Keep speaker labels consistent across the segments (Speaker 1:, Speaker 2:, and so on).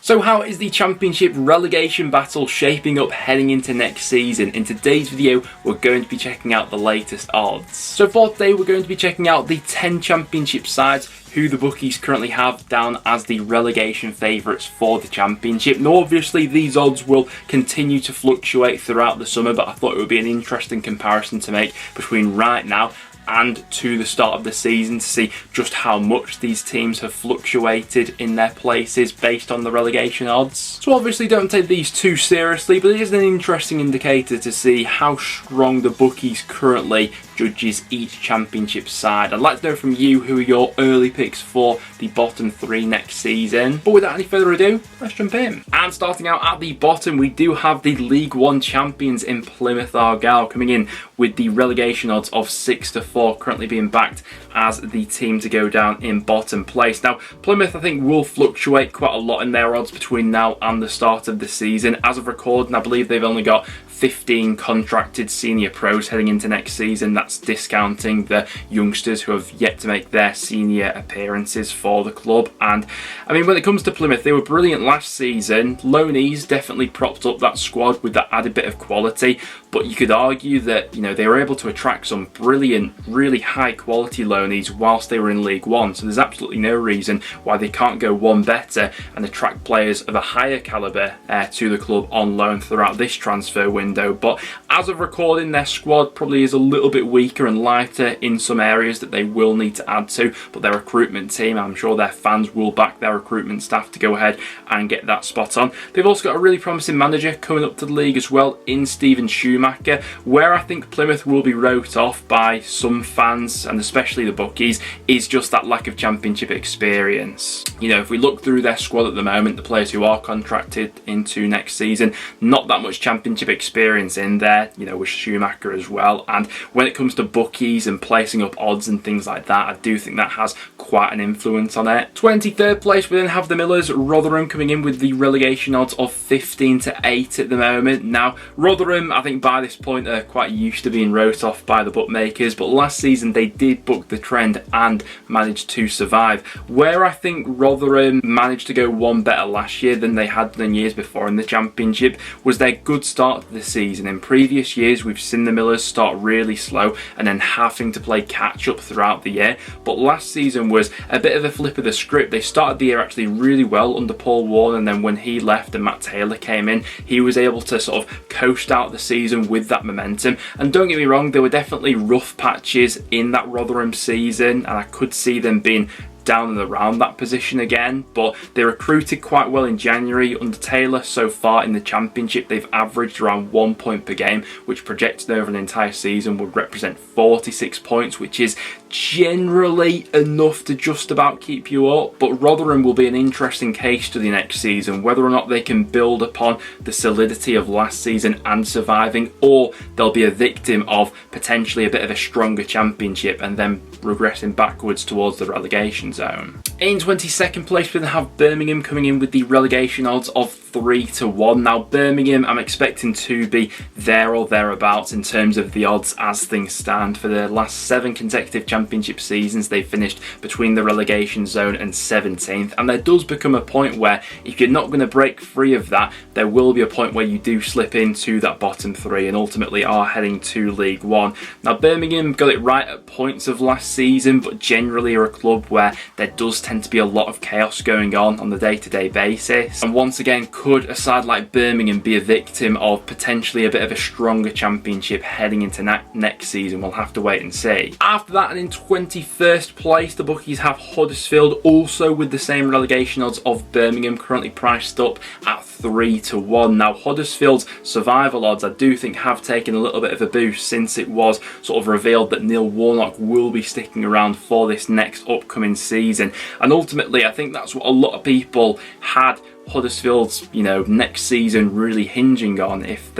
Speaker 1: So how is the Championship relegation battle shaping up heading into next season? In today's video, we're going to be checking out the latest odds. So for today, we're going to be checking out the 10 Championship sides who the bookies currently have down as the relegation favourites for the Championship. Now obviously these odds will continue to fluctuate throughout the summer, but I thought it would be an interesting comparison to make between right now and to the start of the season to see just how much these teams have fluctuated in their places based on the relegation odds. So obviously don't take these too seriously, but it is an interesting indicator to see how strong the bookies currently judges each Championship side. I'd like to know from you who are your early picks for the bottom 3 next season. But without any further ado, let's jump in. And starting out at the bottom, we do have the League One champions in Plymouth Argyle coming in with the relegation odds of 6-4, currently being backed as the team to go down in bottom place. Now Plymouth, I think, will fluctuate quite a lot in their odds between now and the start of the season. As of recording, I believe they've only got 15 contracted senior pros heading into next season. That's discounting the youngsters who have yet to make their senior appearances for the club. And I mean, when it comes to Plymouth, they were brilliant last season. Loanees definitely propped up that squad with that added bit of quality, but you could argue that, you know, they were able to attract some brilliant, really high quality loanees whilst they were in League One. So there's absolutely no reason why they can't go one better and attract players of a higher calibre to the club on loan throughout this transfer window. But as of recording, their squad probably is a little bit weaker and lighter in some areas that they will need to add to, but their recruitment team, I'm sure their fans will back their recruitment staff to go ahead and get that spot on. They've also got a really promising manager coming up to the league as well in Steven Schumacher. Where I think Plymouth will be wrote off by some fans and especially the bookies is just that lack of Championship experience. You know, if we look through their squad at the moment, the players who are contracted into next season, not that much Championship experience in there, you know, with Schumacher as well. And when it comes to bookies and placing up odds and things like that, I do think that has quite an influence on it. 23rd place, we then have the Millers, Rotherham, coming in with the relegation odds of 15-8 at the moment. Now Rotherham, I think by this point, are quite used to being wrote off by the bookmakers, but last season they did book the trend and managed to survive. Where I think Rotherham managed to go one better last year than they had done years before in the Championship was their good start to the season. In previous years, we've seen the Millers start really slow and then having to play catch up throughout the year, but last season was a bit of a flip of the script. They started the year actually really well under Paul Warne, and then when he left and Matt Taylor came in, he was able to sort of coast out the season with that momentum. And don't get me wrong, there were definitely rough patches in that Rotherham season, and I could see them being down and around that position again, but they recruited quite well in January under Taylor. So far in the Championship, they've averaged around 1 point per game, which projected over an entire season would represent 46 points, which is generally enough to just about keep you up. But Rotherham will be an interesting case study next season, whether or not they can build upon the solidity of last season and surviving, or they'll be a victim of potentially a bit of a stronger Championship and then regressing backwards towards the relegation zone. In 22nd place, we then have Birmingham coming in with the relegation odds of 3-1. Now Birmingham, I'm expecting to be there or thereabouts in terms of the odds as things stand. For the last 7 consecutive Championship seasons, they've finished between the relegation zone and 17th, and there does become a point where if you're not going to break free of that, there will be a point where you do slip into that bottom 3 and ultimately are heading to League One. Now Birmingham got it right at points of last season, but generally are a club where there does tend to be a lot of chaos going on the day-to-day basis. And once again, could a side like Birmingham be a victim of potentially a bit of a stronger Championship heading into next season? We'll have to wait and see. After that, and in 21st place, the bookies have Huddersfield, also with the same relegation odds of Birmingham, currently priced up at 3-1. Now Huddersfield's survival odds, I do think, have taken a little bit of a boost since it was sort of revealed that Neil Warnock will be sticking around for this next upcoming season. And ultimately, I think that's what a lot of people had Huddersfield's, you know, next season really hinging on. If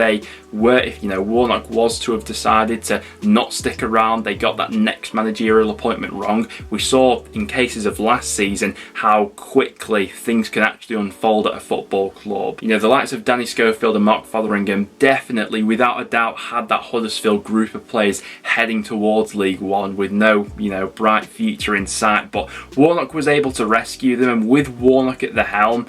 Speaker 1: you know, Warnock was to have decided to not stick around, they got that next managerial appointment wrong. We saw in cases of last season how quickly things can actually unfold at a football club. You know, the likes of Danny Schofield and Mark Fotheringham definitely, without a doubt, had that Huddersfield group of players heading towards League One with no, you know, bright future in sight. But Warnock was able to rescue them, and with Warnock at the helm,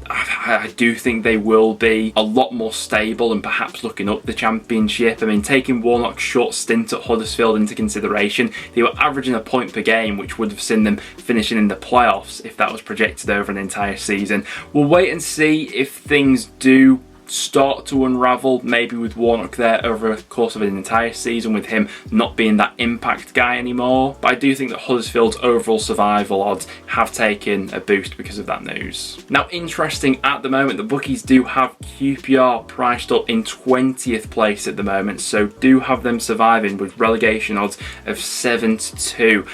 Speaker 1: I do think they will be a lot more stable and perhaps looking up the Championship. I mean, taking Warnock's short stint at Huddersfield into consideration, they were averaging a point per game, which would have seen them finishing in the playoffs if that was projected over an entire season. We'll wait and see if things do start to unravel, maybe with Warnock there over the course of an entire season, with him not being that impact guy anymore. But I do think that Huddersfield's overall survival odds have taken a boost because of that news. Now, interesting at the moment, the bookies do have QPR priced up in 20th place at the moment, so do have them surviving with relegation odds of 7-2.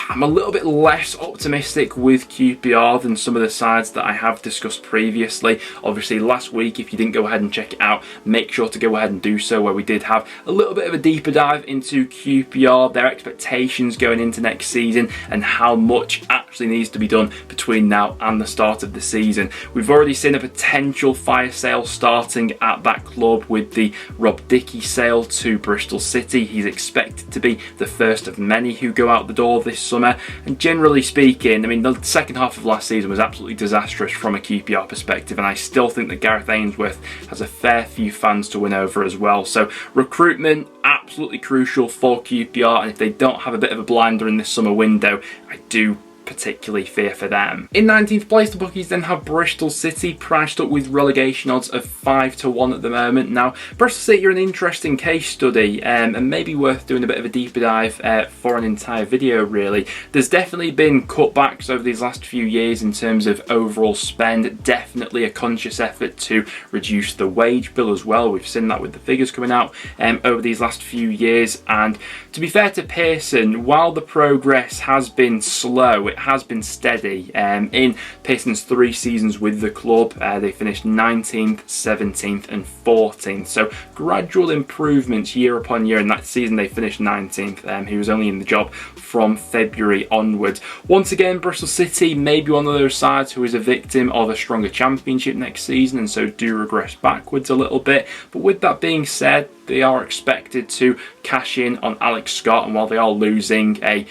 Speaker 1: I'm a little bit less optimistic with QPR than some of the sides that I have discussed previously. Obviously, last week, if you didn't go ahead and check it out, make sure to go ahead and do so, where we did have a little bit of a deeper dive into QPR, their expectations going into next season, and how much actually needs to be done between now and the start of the season. We've already seen a potential fire sale starting at that club with the Rob Dickie sale to Bristol City. He's expected to be the first of many who go out the door this summer, and generally speaking, I mean, the second half of last season was absolutely disastrous from a QPR perspective, and I still think that Gareth Ainsworth has a fair few fans to win over as well. So recruitment, absolutely crucial for QPR, and if they don't have a bit of a blinder in this summer window, I do particularly fear for them. In 19th place, the bookies then have Bristol City priced up with relegation odds of 5-1 at the moment. Now, Bristol City are an interesting case study, and maybe worth doing a bit of a deeper dive for an entire video, really. There's definitely been cutbacks over these last few years in terms of overall spend, definitely a conscious effort to reduce the wage bill as well. We've seen that with the figures coming out over these last few years, and to be fair to Pearson, while the progress has been slow, it has been steady. In Pearson's 3 seasons with the club, they finished 19th, 17th and 14th. So gradual improvements year upon year. In that season they finished 19th. He was only in the job from February onwards. Once again, Bristol City may be one of those sides who is a victim of a stronger Championship next season, and so do regress backwards a little bit. But with that being said, they are expected to cash in on Alex Scott, and while they are losing a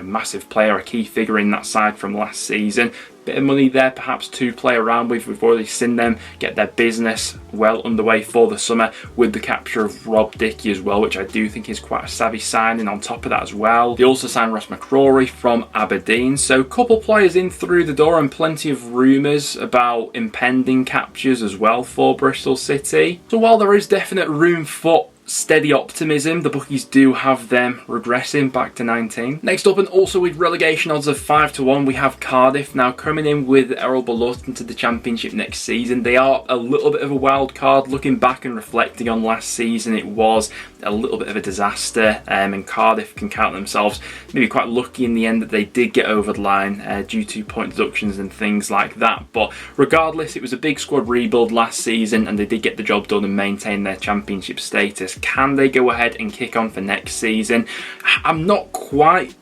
Speaker 1: massive player, a key figure in that side from last season, bit of money there perhaps to play around with. We've already seen them get their business well underway for the summer with the capture of Rob Dickie as well, which I do think is quite a savvy signing on top of that as well. They also signed Ross McCrory from Aberdeen, so a couple players in through the door and plenty of rumours about impending captures as well for Bristol City. So while there is definite room for steady optimism, the bookies do have them regressing back to 19. Next up, and also with relegation odds of 5-1, we have Cardiff. Now coming in with Errol Bulut into the Championship next season, they are a little bit of a wild card. Looking back and reflecting on last season, it was a little bit of a disaster, and Cardiff can count themselves maybe quite lucky in the end that they did get over the line due to point deductions and things like that. But regardless, it was a big squad rebuild last season, and they did get the job done and maintain their Championship status. Can they go ahead and kick on for next season? I'm not quite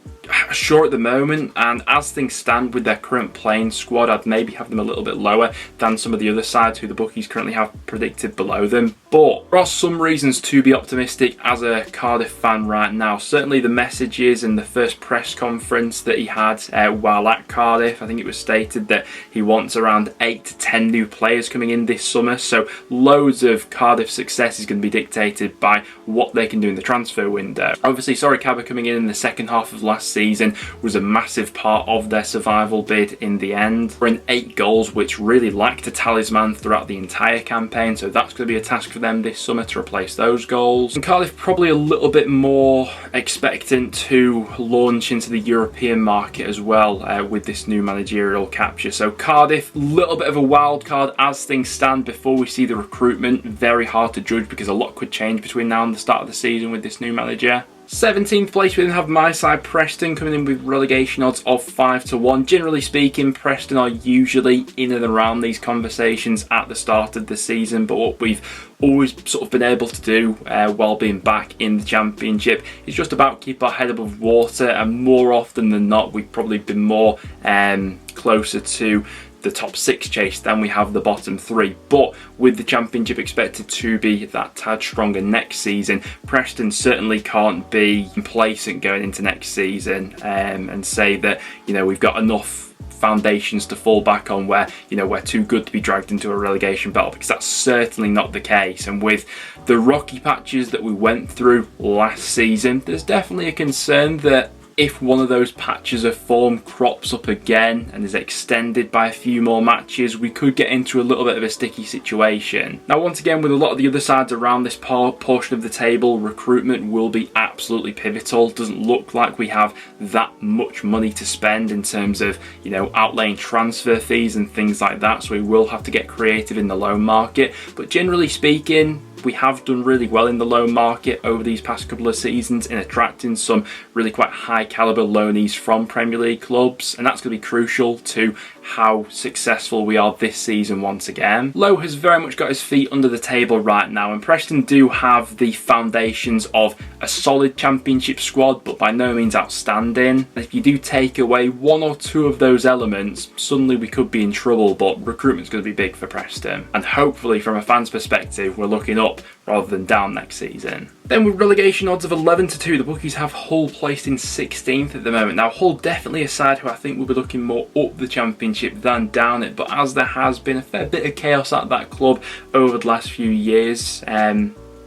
Speaker 1: sure at the moment, and as things stand with their current playing squad, I'd maybe have them a little bit lower than some of the other sides who the bookies currently have predicted below them. But there are some reasons to be optimistic as a Cardiff fan right now. Certainly the messages in the first press conference that he had while at Cardiff, I think it was stated that he wants around 8 to 10 new players coming in this summer, so loads of Cardiff success is going to be dictated by what they can do in the transfer window. Obviously, Sorocaba coming in the second half of last season was a massive part of their survival bid in the end. For an 8 goals, which really lacked a talisman throughout the entire campaign, so that's going to be a task for them this summer to replace those goals. And Cardiff probably a little bit more expectant to launch into the European market as well with this new managerial capture. So Cardiff, a little bit of a wild card as things stand before we see the recruitment. Very hard to judge because a lot could change between now and the start of the season with this new manager. 17th place, we then have my side Preston coming in with relegation odds of 5-1. Generally speaking, Preston are usually in and around these conversations at the start of the season, but what we've always sort of been able to do while being back in the Championship is just about keep our head above water, and more often than not we've probably been more closer to the top 6 chase than we have the bottom 3. But with the Championship expected to be that tad stronger next season, Preston certainly can't be complacent going into next season and say that we've got enough foundations to fall back on where, you know, we're too good to be dragged into a relegation battle, because that's certainly not the case. And with the rocky patches that we went through last season, there's definitely a concern that if one of those patches of form crops up again and is extended by a few more matches, we could get into a little bit of a sticky situation. Now, once again, with a lot of the other sides around this portion of the table, recruitment will be absolutely pivotal. Doesn't look like we have that much money to spend in terms of, you know, outlaying transfer fees and things like that, so we will have to get creative in the loan market. But generally speaking, we have done really well in the loan market over these past couple of seasons in attracting some really quite high caliber loanees from Premier League clubs, and that's going to be crucial to how successful we are this season once again. Lowe has very much got his feet under the table right now, and Preston do have the foundations of a solid championship squad, but by no means outstanding. If you do take away one or two of those elements, suddenly we could be in trouble, but recruitment's going to be big for Preston. And hopefully from a fan's perspective, we're looking up rather than down next season. Then with relegation odds of 11-2, the bookies have Hull placed in 16th at the moment. Now, Hull definitely a side who I think will be looking more up the championship than down it, but as there has been a fair bit of chaos at that club over the last few years,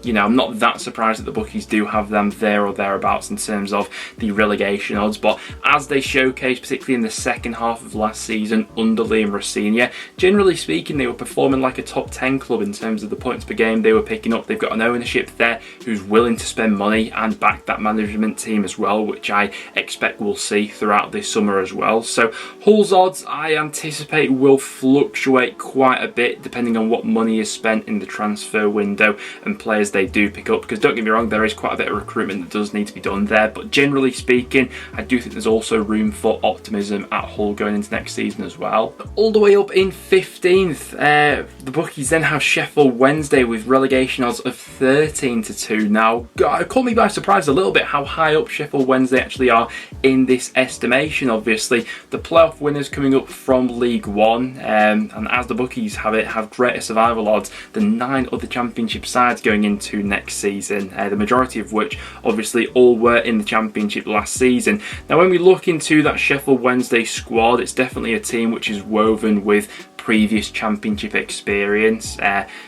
Speaker 1: you know, I'm not that surprised that the bookies do have them there or thereabouts in terms of the relegation odds. But as they showcased, particularly in the second half of last season under Liam Rosenior, generally speaking, they were performing like a top 10 club in terms of the points per game they were picking up. They've got an ownership there who's willing to spend money and back that management team as well, which I expect we'll see throughout this summer as well. So Hull's odds, I anticipate, will fluctuate quite a bit depending on what money is spent in the transfer window and players they do pick up, because don't get me wrong, there is quite a bit of recruitment that does need to be done there, but generally speaking, I do think there's also room for optimism at Hull going into next season as well. All the way up in 15th, the bookies then have Sheffield Wednesday with relegation odds of 13-2. Now, it caught me by surprise a little bit how high up Sheffield Wednesday actually are in this estimation. Obviously, the playoff winners coming up from League One, and as the bookies have it, have greater survival odds than 9 other championship sides going into next season, the majority of which obviously all were in the championship last season. Now, when we look into that Sheffield Wednesday squad, it's definitely a team which is woven with previous championship experience.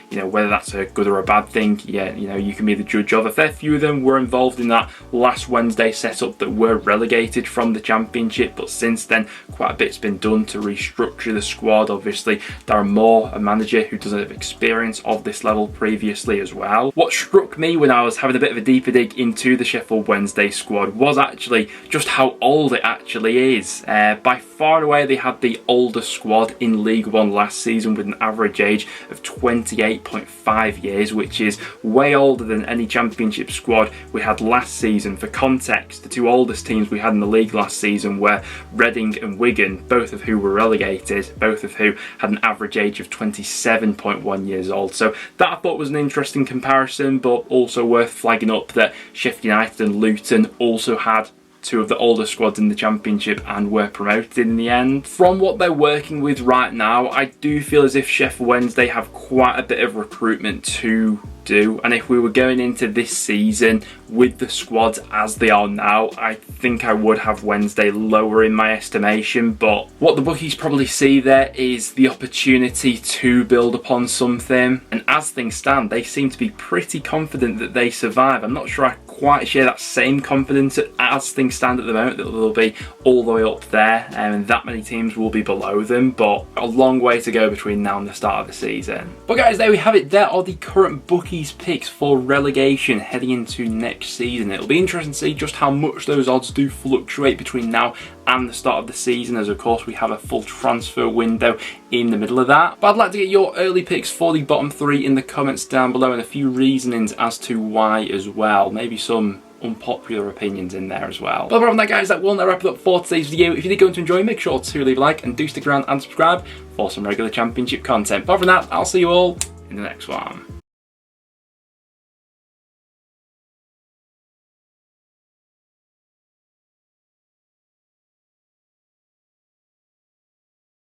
Speaker 1: You know, whether that's a good or a bad thing, yeah, you know, you can be the judge of. A fair few of them were involved in that last Wednesday setup that were relegated from the championship, but since then quite a bit's been done to restructure the squad. Obviously, Darren Moore, a manager who doesn't have experience of this level previously as well. What struck me when I was having a bit of a deeper dig into the Sheffield Wednesday squad was actually just how old it actually is. By far and away, they had the oldest squad in League One last season with an average age of 28.5 years, which is way older than any championship squad we had last season. For context, the two oldest teams we had in the league last season were Reading and Wigan, both of who were relegated, both of who had an average age of 27.1 years old. So that I thought was an interesting comparison, but also worth flagging up that Sheffield United and Luton also had two of the older squads in the championship and were promoted in the end. From what they're working with right now, I do feel as if Sheffield Wednesday have quite a bit of recruitment to do, and if we were going into this season with the squads as they are now, I think I would have Wednesday lower in my estimation. But what the bookies probably see there is the opportunity to build upon something, and as things stand, they seem to be pretty confident that they survive. I'm not sure I quite share that same confidence as things stand at the moment, that they'll be all the way up there and that many teams will be below them, but a long way to go between now and the start of the season. But guys, there we have it. There are the current bookies picks for relegation heading into next season. It'll be interesting to see just how much those odds do fluctuate between now and the start of the season, as of course we have a full transfer window in the middle of that. But I'd like to get your early picks for the bottom 3 in the comments down below, and a few reasonings as to why as well. Maybe some unpopular opinions in there as well. But apart from that, guys, that will now wrap it up for today's video. If you did go to enjoy, make sure to leave a like and do stick around and subscribe for some regular championship content. But apart from that, I'll see you all in the next one.